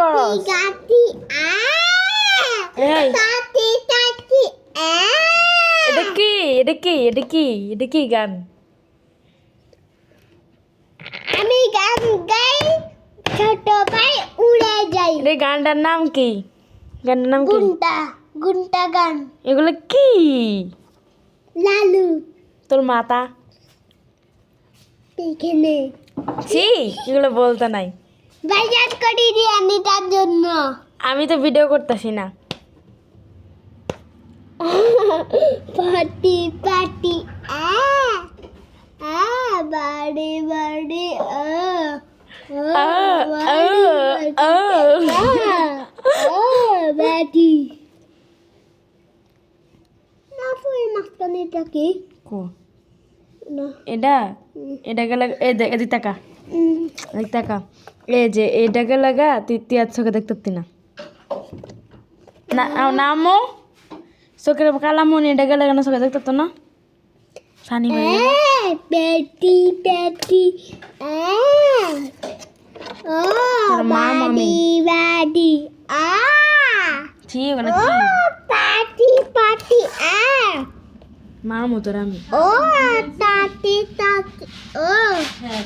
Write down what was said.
করস গাতি আ এই তাতি তাতি আ এটা কি গান আমি গান গাই ছোট ভাই উড়ে যাই এই গানটার নাম কি গানটার নাম কি গুন্টা গুন্টা গান এগুলো কি লালু তোর মাতা এখানে ছি এগুলো বলতে নাই বাজার করি রিয়ানি তার জন্য আমি তো ভিডিও করতেছি না পাটি পাটি আ আ বাড়ি বাড়ি আ বাটি না ফুল মাস্তানিটা কি কো না এটা এটা গেলে এদিক তাকা এদিক তাকা এই যে এটাকে লাগা তুই তিয়ার চোখে দেখতে না না নামো চোখের কালামনি এটাকে লাগানো চোখে দেখতে না সানি ভাই পেটি পেটি ও বাড়ি বাড়ি আ ছি ওগুলো কি পাটি পাটি আ মার মতো আমি ও তাতি তাতি ও হ্যাঁ